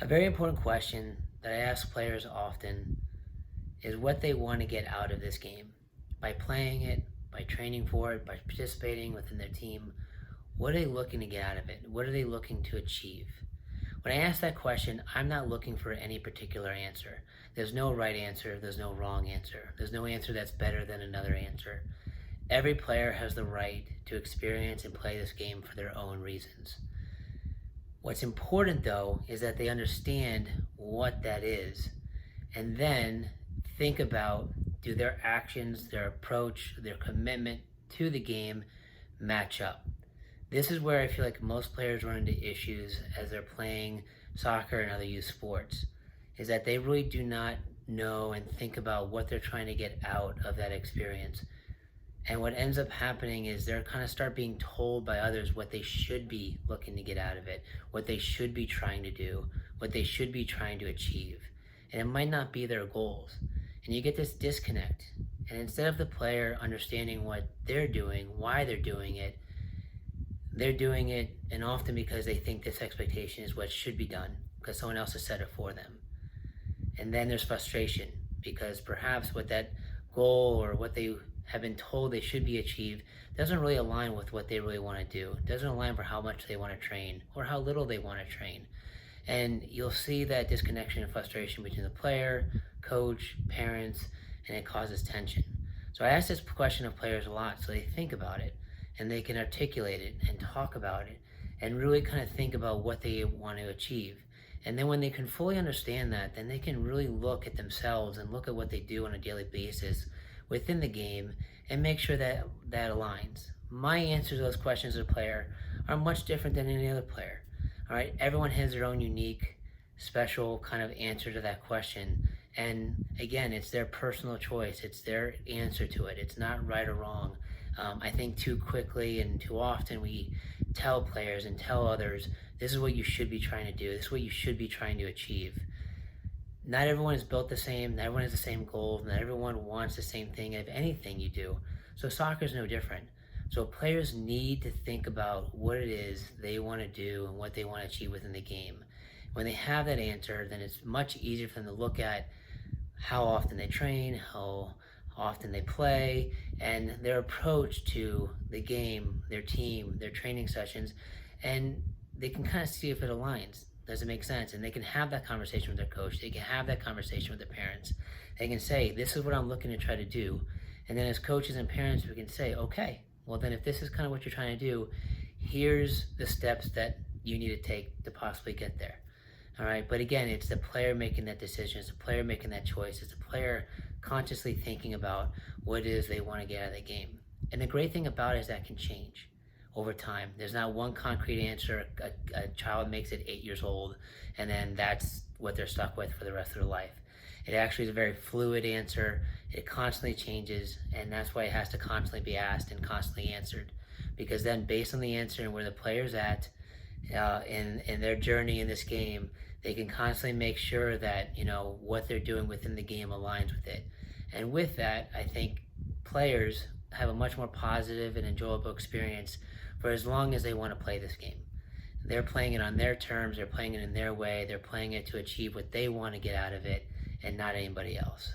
A very important question that I ask players often is what they want to get out of this game. By playing it, by training for it, by participating within their team, what are they looking to get out of it? What are they looking to achieve? When I ask that question, I'm not looking for any particular answer. There's no right answer, there's no wrong answer. There's no answer that's better than another answer. Every player has the right to experience and play this game for their own reasons. What's important though is that they understand what that is and then think about, do their actions, their approach, their commitment to the game match up? This is where I feel like most players run into issues as they're playing soccer and other youth sports, is that they really do not know and think about what they're trying to get out of that experience. And what ends up happening is they're kind of start being told by others what they should be looking to get out of it, what they should be trying to do, what they should be trying to achieve. And it might not be their goals. And you get this disconnect. And instead of the player understanding what they're doing, why they're doing it, and often because they think this expectation is what should be done, because someone else has said it for them. And then there's frustration, because perhaps what that goal or what they have been told they should be achieved doesn't really align with what they really want to do. It doesn't align for how much they want to train or how little they want to train. And you'll see that disconnection and frustration between the player, coach, parents, and it causes tension. So I ask this question of players a lot so they think about it and they can articulate it and talk about it and really kind of think about what they want to achieve. And then when they can fully understand that, then they can really look at themselves and look at what they do on a daily basis within the game and make sure that that aligns. My answers to those questions as a player are much different than any other player. All right, everyone has their own unique, special kind of answer to that question. And again, it's their personal choice. It's their answer to it. It's not right or wrong. I think too quickly and too often we tell players and tell others, this is what you should be trying to do. This is what you should be trying to achieve. Not everyone is built the same. Not everyone has the same goals. Not everyone wants the same thing of anything you do. So soccer is no different. So players need to think about what it is they want to do and what they want to achieve within the game. When they have that answer, then it's much easier for them to look at how often they train, how often they play, and their approach to the game, their team, their training sessions, and they can kind of see if it aligns. Does it make sense? And they can have that conversation with their coach. They can have that conversation with their parents. They can say, this is what I'm looking to try to do. And then as coaches and parents, we can say, okay, well then if this is kind of what you're trying to do, here's the steps that you need to take to possibly get there. All right, but again, it's the player making that decision. It's the player making that choice. It's the player consciously thinking about what it is they want to get out of the game. And the great thing about it is that can change over time. There's not one concrete answer. A child makes it 8 years old, and then that's what they're stuck with for the rest of their life. It actually is a very fluid answer. It constantly changes, and that's why it has to constantly be asked and constantly answered. Because then based on the answer and where the player's at in their journey in this game, they can constantly make sure that, you know, what they're doing within the game aligns with it. And with that, I think players have a much more positive and enjoyable experience for as long as they want to play this game. They're playing it on their terms, they're playing it in their way, they're playing it to achieve what they want to get out of it and not anybody else.